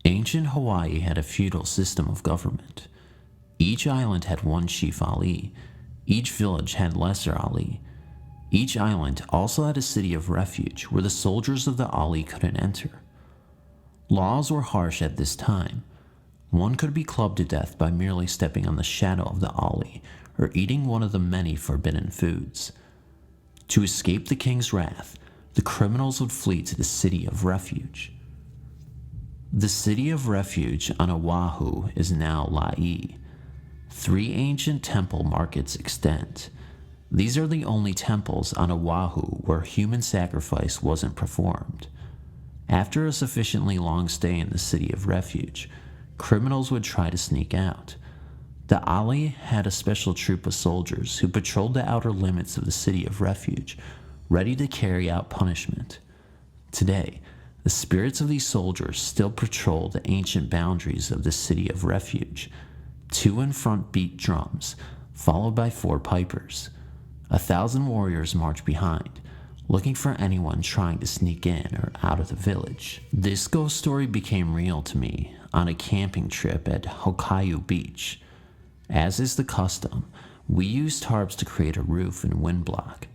Ancient Hawaii had a feudal system of government. Each island had one chief Ali. Each village had lesser Ali. Each island also had a city of refuge where the soldiers of the Ali couldn't enter. Laws were harsh at this time. One could be clubbed to death by merely stepping on the shadow of the Ali or eating one of the many forbidden foods. To escape the king's wrath, the criminals would flee to the city of refuge. The city of refuge on Oahu is now La'i. 3 ancient temple mark its extent. These are the only temples on Oahu where human sacrifice wasn't performed. After a sufficiently long stay in the city of refuge, criminals would try to sneak out. The Ali had a special troop of soldiers who patrolled the outer limits of the city of refuge, ready to carry out punishment. Today, the spirits of these soldiers still patrol the ancient boundaries of the city of refuge. 2 in front beat drums, followed by 4 pipers. 1,000 warriors march behind, looking for anyone trying to sneak in or out of the village. This ghost story became real to me on a camping trip at Hokkaido Beach. As is the custom, we used tarps to create a roof and wind block.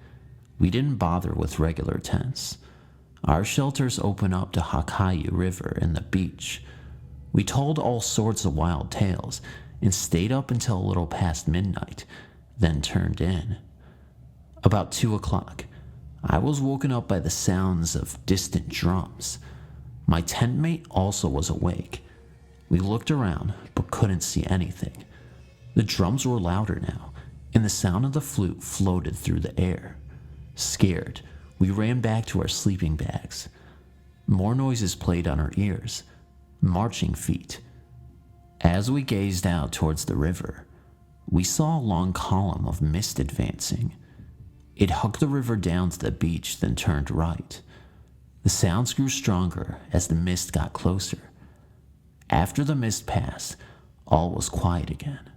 We didn't bother with regular tents. Our shelters open up to Hokkaido River and the beach. We told all sorts of wild tales and stayed up until a little past midnight, then turned in. About 2 o'clock, I was woken up by the sounds of distant drums. My tent mate also was awake. We looked around, but couldn't see anything. The drums were louder now, and the sound of the flute floated through the air. Scared, we ran back to our sleeping bags. More noises played on our ears, marching feet. As we gazed out towards the river, we saw a long column of mist advancing. It hugged the river down to the beach, then turned right. The sounds grew stronger as the mist got closer. After the mist passed, all was quiet again.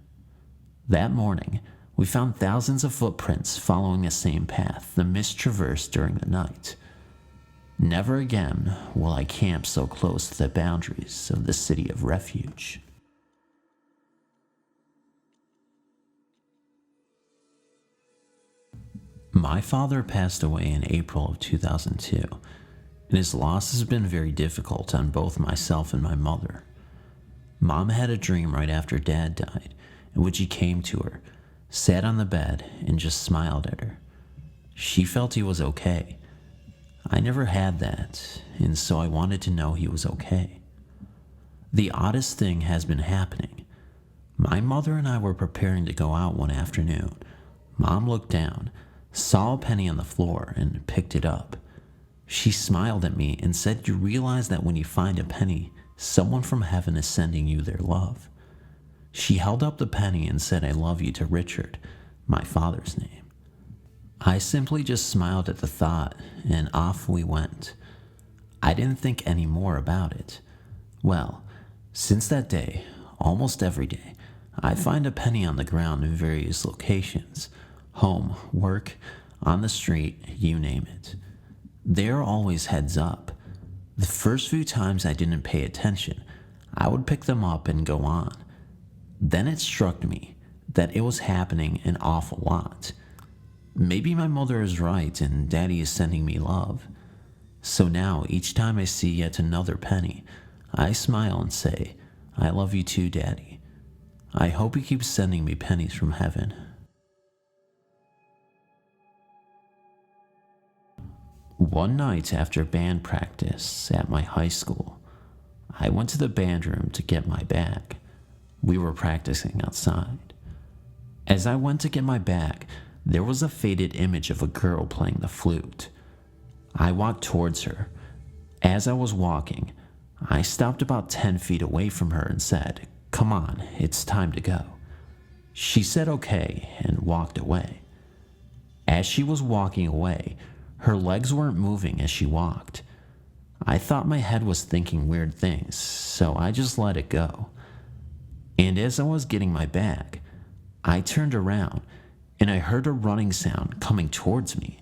That morning, we found thousands of footprints following the same path the mist traversed during the night. Never again will I camp so close to the boundaries of the city of refuge. My father passed away in April of 2002, and his loss has been very difficult on both myself and my mother. Mom had a dream right after Dad died, in which he came to her, sat on the bed, and just smiled at her. She felt he was okay. I never had that, and so I wanted to know he was okay. The oddest thing has been happening. My mother and I were preparing to go out one afternoon. Mom looked down, saw a penny on the floor, and picked it up. She smiled at me and said, "You realize that when you find a penny, someone from heaven is sending you their love." She held up the penny and said, "I love you" to Richard, my father's name. I simply just smiled at the thought, and off we went. I didn't think any more about it. Well, since that day, almost every day, I find a penny on the ground in various locations. Home, work, on the street, you name it. They're always heads up. The first few times I didn't pay attention, I would pick them up and go on. Then it struck me that it was happening an awful lot. Maybe my mother is right and Daddy is sending me love. So now, each time I see yet another penny, I smile and say, "I love you too, Daddy. I hope he keeps sending me pennies from heaven." One night after band practice at my high school, I went to the band room to get my bag. We were practicing outside. As I went to get my bag, there was a faded image of a girl playing the flute. I walked towards her. As I was walking, I stopped about 10 feet away from her and said, "Come on, it's time to go." She said okay and walked away. As she was walking away, her legs weren't moving as she walked. I thought my head was thinking weird things, so I just let it go. And as I was getting my bag, I turned around and I heard a running sound coming towards me.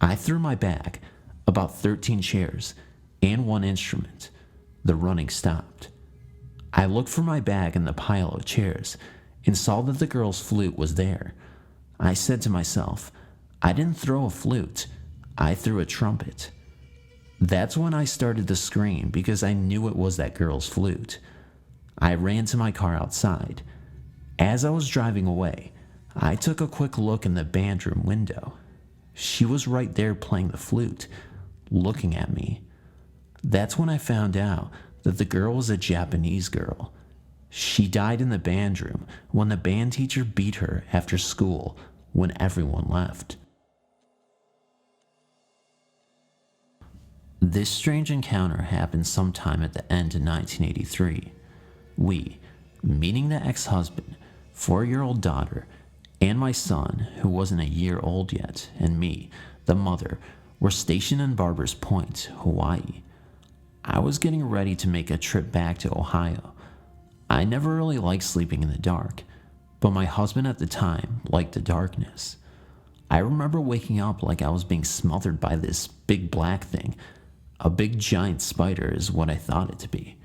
I threw my bag, about 13 chairs, and one instrument. The running stopped. I looked for my bag in the pile of chairs and saw that the girl's flute was there. I said to myself, I didn't throw a flute, I threw a trumpet. That's when I started to scream because I knew it was that girl's flute. I ran to my car outside. As I was driving away, I took a quick look in the band room window. She was right there playing the flute, looking at me. That's when I found out that the girl was a Japanese girl. She died in the band room when the band teacher beat her after school when everyone left. This strange encounter happened sometime at the end of 1983. We, meaning the ex-husband, 4-year-old daughter, and my son, who wasn't a year old yet, and me, the mother, were stationed in Barbers Point, Hawaii. I was getting ready to make a trip back to Ohio. I never really liked sleeping in the dark, but my husband at the time liked the darkness. I remember waking up like I was being smothered by this big black thing. A big giant spider is what I thought it to be.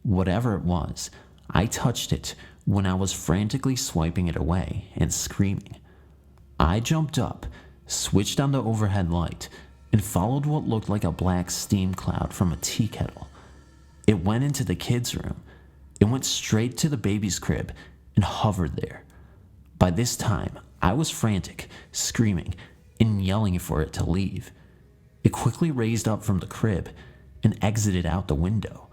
Whatever it was, I touched it when I was frantically swiping it away and screaming. I jumped up, switched on the overhead light, and followed what looked like a black steam cloud from a tea kettle. It went into the kids' room. It went straight to the baby's crib and hovered there. By this time, I was frantic, screaming, and yelling for it to leave. It quickly raised up from the crib and exited out the window.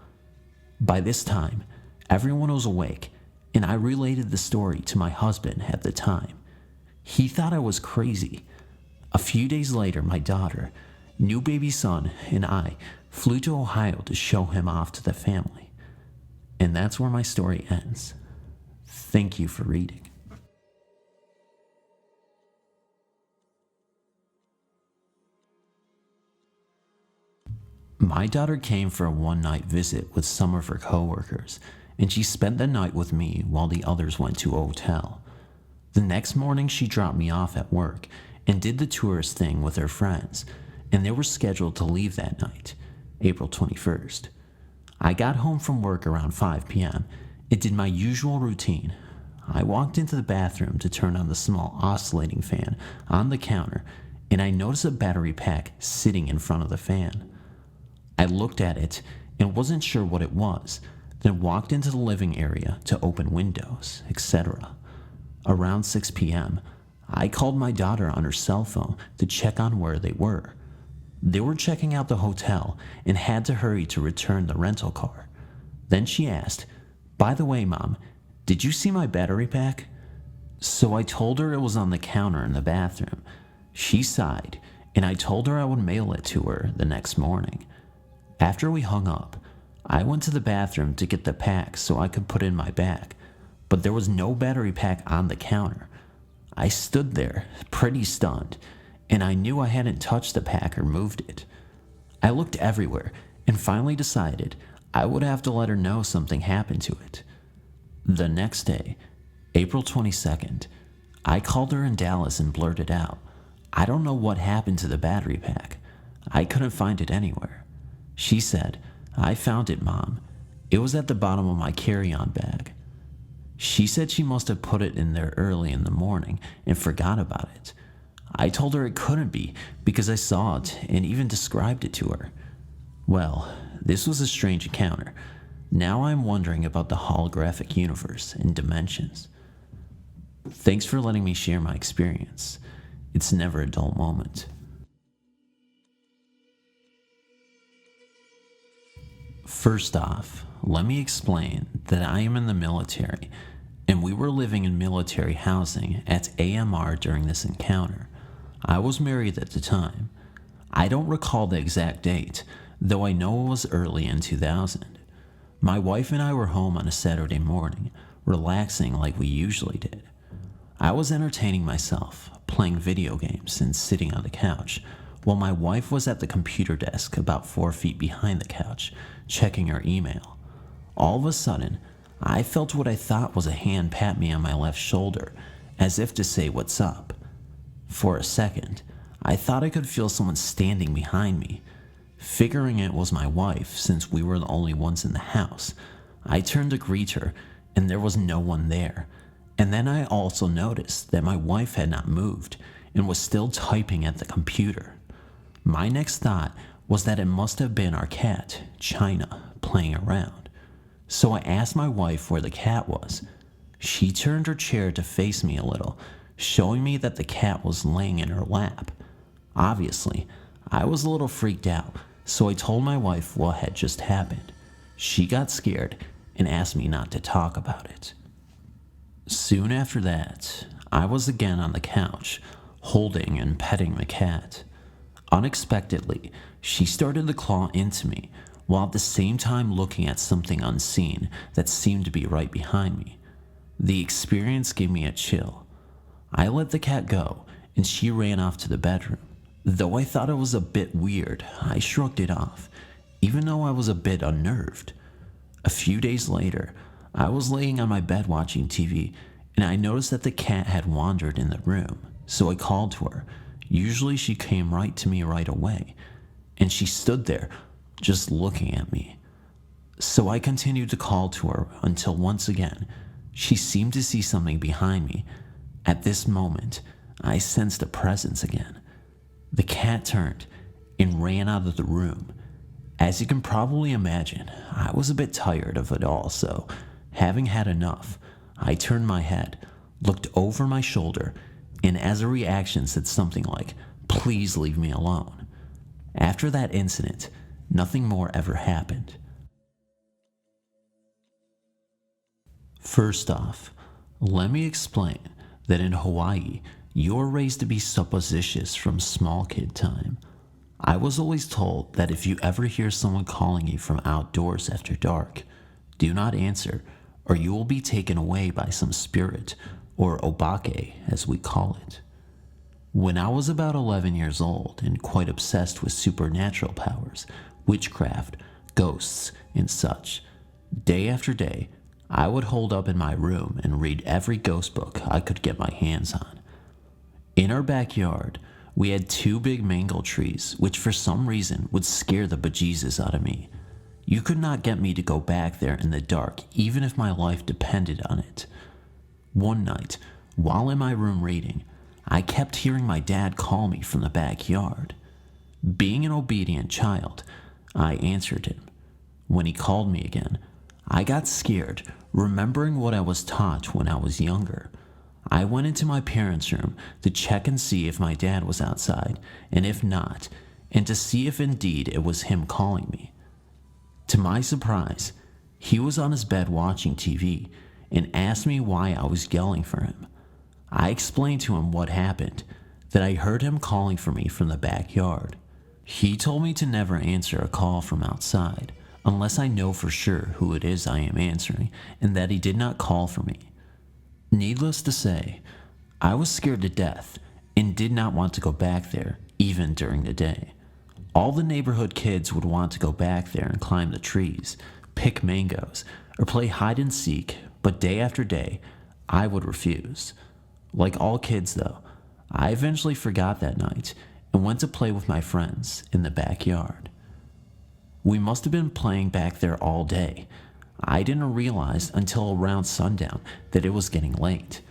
By this time, everyone was awake, and I related the story to my husband at the time. He thought I was crazy. A few days later, my daughter, new baby son, and I flew to Ohio to show him off to the family. And that's where my story ends. Thank you for reading. My daughter came for a one-night visit with some of her coworkers, and she spent the night with me while the others went to a hotel. The next morning she dropped me off at work and did the tourist thing with her friends, and they were scheduled to leave that night, April 21st. I got home from work around 5 p.m. and did my usual routine. I walked into the bathroom to turn on the small oscillating fan on the counter, and I noticed a battery pack sitting in front of the fan. I looked at it and wasn't sure what it was, then walked into the living area to open windows, etc. Around 6 p.m., I called my daughter on her cell phone to check on where they were. They were checking out the hotel and had to hurry to return the rental car. Then she asked, "By the way, Mom, did you see my battery pack?" So I told her it was on the counter in the bathroom. She sighed, and I told her I would mail it to her the next morning. After we hung up, I went to the bathroom to get the pack so I could put it in my bag, but there was no battery pack on the counter. I stood there, pretty stunned, and I knew I hadn't touched the pack or moved it. I looked everywhere and finally decided I would have to let her know something happened to it. The next day, April 22nd, I called her in Dallas and blurted out, "I don't know what happened to the battery pack. I couldn't find it anywhere." She said, "I found it, Mom. It was at the bottom of my carry-on bag." She said she must have put it in there early in the morning and forgot about it. I told her it couldn't be because I saw it and even described it to her. Well, this was a strange encounter. Now I'm wondering about the holographic universe and dimensions. Thanks for letting me share my experience. It's never a dull moment. First off, let me explain that I am in the military, and we were living in military housing at AMR during this encounter. I was married at the time. I don't recall the exact date, though I know it was early in 2000. My wife and I were home on a Saturday morning, relaxing like we usually did. I was entertaining myself, playing video games and sitting on the couch, while my wife was at the computer desk about 4 feet behind the couch, checking her email. All of a sudden, I felt what I thought was a hand pat me on my left shoulder, as if to say what's up. For a second, I thought I could feel someone standing behind me. Figuring it was my wife, since we were the only ones in the house, I turned to greet her, and there was no one there. And then I also noticed that my wife had not moved and was still typing at the computer. My next thought was that it must have been our cat, China, playing around. So I asked my wife where the cat was. She turned her chair to face me a little, showing me that the cat was laying in her lap. Obviously, I was a little freaked out, so I told my wife what had just happened. She got scared and asked me not to talk about it. Soon after that, I was again on the couch, holding and petting the cat. Unexpectedly, she started to claw into me, while at the same time looking at something unseen that seemed to be right behind me. The experience gave me a chill. I let the cat go, and she ran off to the bedroom. Though I thought it was a bit weird, I shrugged it off, even though I was a bit unnerved. A few days later, I was laying on my bed watching TV, and I noticed that the cat had wandered in the room, so I called to her. Usually she came right to me right away, and she stood there, just looking at me. So I continued to call to her until once again, she seemed to see something behind me. At this moment, I sensed a presence again. The cat turned and ran out of the room. As you can probably imagine, I was a bit tired of it all, so having had enough, I turned my head, looked over my shoulder, and as a reaction said something like, "Please leave me alone." After that incident, nothing more ever happened. First off, let me explain that in Hawaii, you're raised to be suppositious from small kid time. I was always told that if you ever hear someone calling you from outdoors after dark, do not answer, or you will be taken away by some spirit, or obake as we call it. When I was about 11 years old and quite obsessed with supernatural powers, witchcraft, ghosts, and such, day after day, I would hold up in my room and read every ghost book I could get my hands on. In our backyard, we had 2 big mango trees, which for some reason would scare the bejesus out of me. You could not get me to go back there in the dark, even if my life depended on it. One night, while in my room reading, I kept hearing my dad call me from the backyard. Being an obedient child, I answered him. When he called me again, I got scared, remembering what I was taught when I was younger. I went into my parents' room to check and see if my dad was outside, and if not, and to see if indeed it was him calling me. To my surprise, he was on his bed watching TV and asked me why I was yelling for him. I explained to him what happened, that I heard him calling for me from the backyard. He told me to never answer a call from outside, unless I know for sure who it is I am answering, and that he did not call for me. Needless to say, I was scared to death and did not want to go back there, even during the day. All the neighborhood kids would want to go back there and climb the trees, pick mangoes, or play hide and seek, but day after day, I would refuse. Like all kids though, I eventually forgot that night and went to play with my friends in the backyard. We must have been playing back there all day. I didn't realize until around sundown that it was getting late.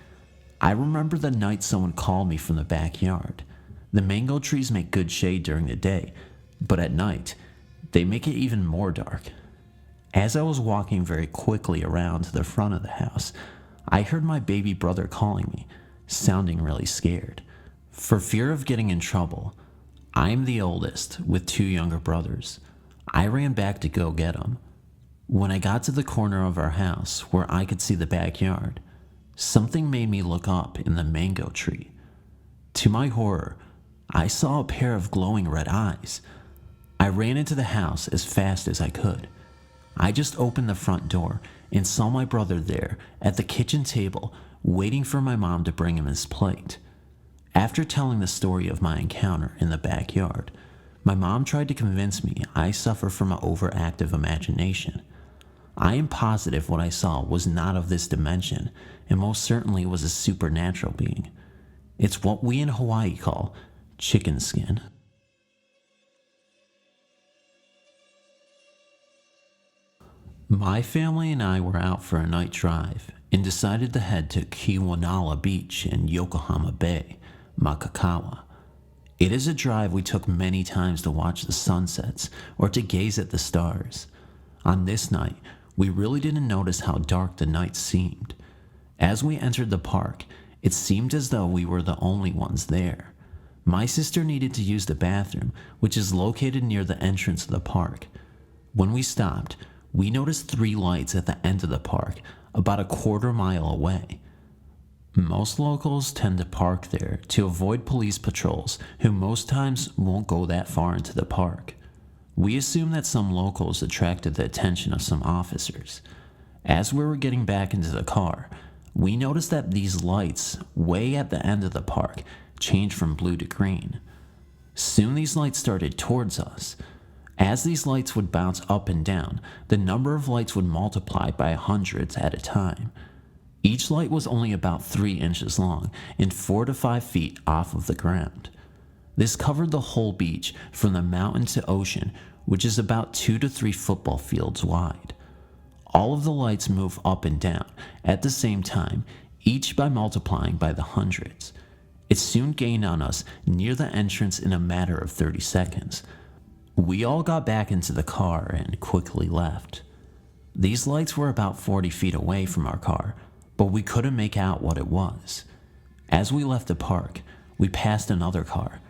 I remember the night someone called me from the backyard. The mango trees make good shade during the day, but at night, they make it even more dark. As I was walking very quickly around to the front of the house, I heard my baby brother calling me, sounding really scared. For fear of getting in trouble, I am the oldest with 2 younger brothers. I ran back to go get them. When I got to the corner of our house where I could see the backyard, something made me look up in the mango tree. To my horror, I saw a pair of glowing red eyes. I ran into the house as fast as I could. I just opened the front door and saw my brother there at the kitchen table waiting for my mom to bring him his plate. After telling the story of my encounter in the backyard, my mom tried to convince me I suffer from an overactive imagination. I am positive what I saw was not of this dimension and most certainly was a supernatural being. It's what we in Hawaii call chicken skin. My family and I were out for a night drive and decided to head to Kiwanala Beach in Yokohama Bay, Makakawa. It is a drive we took many times to watch the sunsets or to gaze at the stars. On this night, we really didn't notice how dark the night seemed. As we entered the park, it seemed as though we were the only ones there. My sister needed to use the bathroom, which is located near the entrance of the park. When we stopped, we noticed 3 lights at the end of the park, about a quarter-mile away. Most locals tend to park there to avoid police patrols, who most times won't go that far into the park. We assume that some locals attracted the attention of some officers. As we were getting back into the car, we noticed that these lights, way at the end of the park, changed from blue to green. Soon these lights started towards us. As these lights would bounce up and down, the number of lights would multiply by hundreds at a time. Each light was only about 3 inches long and 4 to 5 feet off of the ground. This covered the whole beach from the mountain to ocean, which is about 2 to 3 football fields wide. All of the lights move up and down at the same time, each by multiplying by the hundreds. It soon gained on us near the entrance in a matter of 30 seconds. We all got back into the car and quickly left. These lights were about 40 feet away from our car, but we couldn't make out what it was. As we left the park, we passed another car.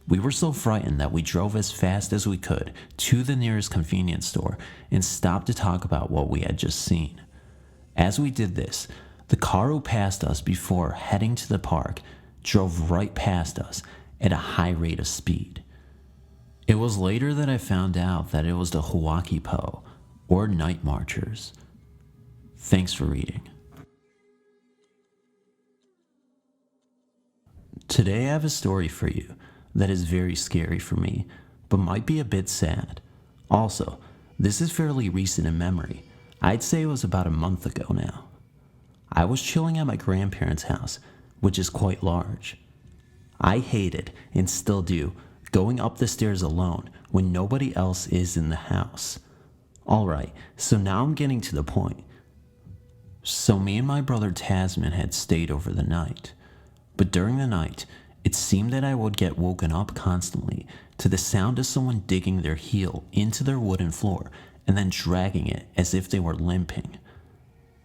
We were so frightened that we drove as fast as we could to the nearest convenience store and stopped to talk about what we had just seen. As we did this, the car who passed us before heading to the park drove right past us at a high rate of speed. It was later that I found out that it was the Hawaii Po, or night marchers. Thanks for reading. Today I have a story for you that is very scary for me, but might be a bit sad. Also, this is fairly recent in memory. I'd say it was about a month ago now. I was chilling at my grandparents' house, which is quite large. I hated, and still do, going up the stairs alone when nobody else is in the house. Alright, so now I'm getting to the point. So me and my brother Tasman had stayed over the night. But during the night, it seemed that I would get woken up constantly to the sound of someone digging their heel into their wooden floor and then dragging it as if they were limping.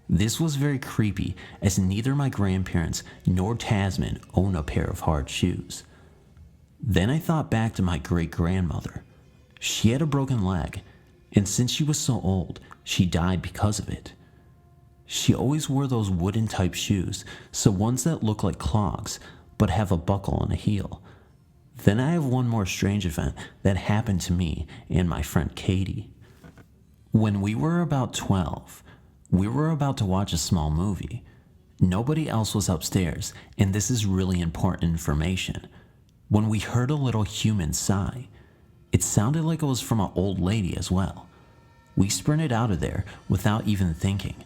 This was very creepy, as neither my grandparents nor Tasman own a pair of hard shoes. Then I thought back to my great-grandmother. She had a broken leg, and since she was so old, she died because of it. She always wore those wooden-type shoes, so ones that look like clogs, but have a buckle and a heel. Then I have one more strange event that happened to me and my friend Katie. When we were about 12, we were about to watch a small movie. Nobody else was upstairs, and this is really important information. When we heard a little human sigh, it sounded like it was from an old lady as well. We sprinted out of there without even thinking,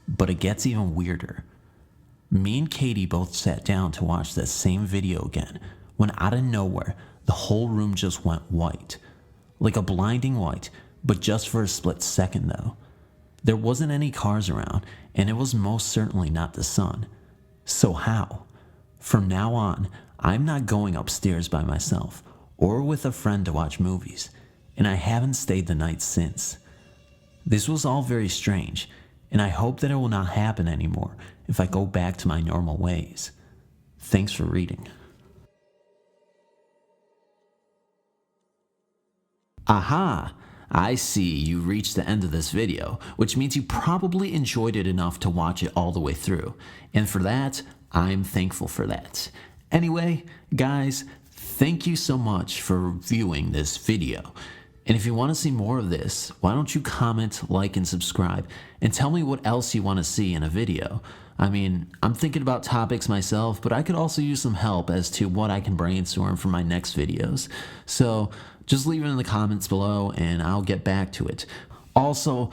but it gets even weirder. Me and Katie both sat down to watch that same video again when out of nowhere, the whole room just went white. Like a blinding white, but just for a split second though. There wasn't any cars around, and it was most certainly not the sun. So how? From now on, I'm not going upstairs by myself or with a friend to watch movies, and I haven't stayed the night since. This was all very strange, and I hope that it will not happen anymore if I go back to my normal ways. Thanks for reading. Aha! I see you reached the end of this video, which means you probably enjoyed it enough to watch it all the way through, and for that, I'm thankful for that. Anyway, guys, thank you so much for viewing this video. And if you want to see more of this, why don't you comment, like, and subscribe, and tell me what else you want to see in a video. I mean, I'm thinking about topics myself, but I could also use some help as to what I can brainstorm for my next videos. So just leave it in the comments below, and I'll get back to it. Also,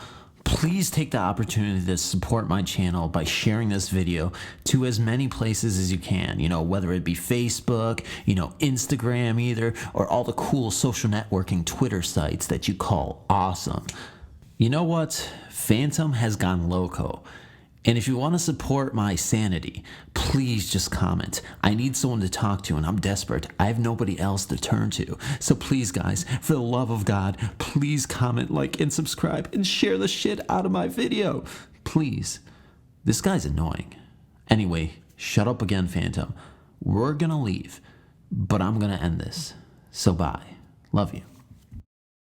Please take the opportunity to support my channel by sharing this video to as many places as you can, whether it be Facebook, Instagram either, or all the cool social networking Twitter sites that you call awesome. You know what? Phantom has gone loco. And if you want to support my sanity, please just comment. I need someone to talk to and I'm desperate. I have nobody else to turn to. So please, guys, for the love of God, please comment, like, and subscribe and share the shit out of my video. Please. This guy's annoying. Anyway, shut up again, Phantom. We're gonna leave, but I'm gonna end this. So bye. Love you.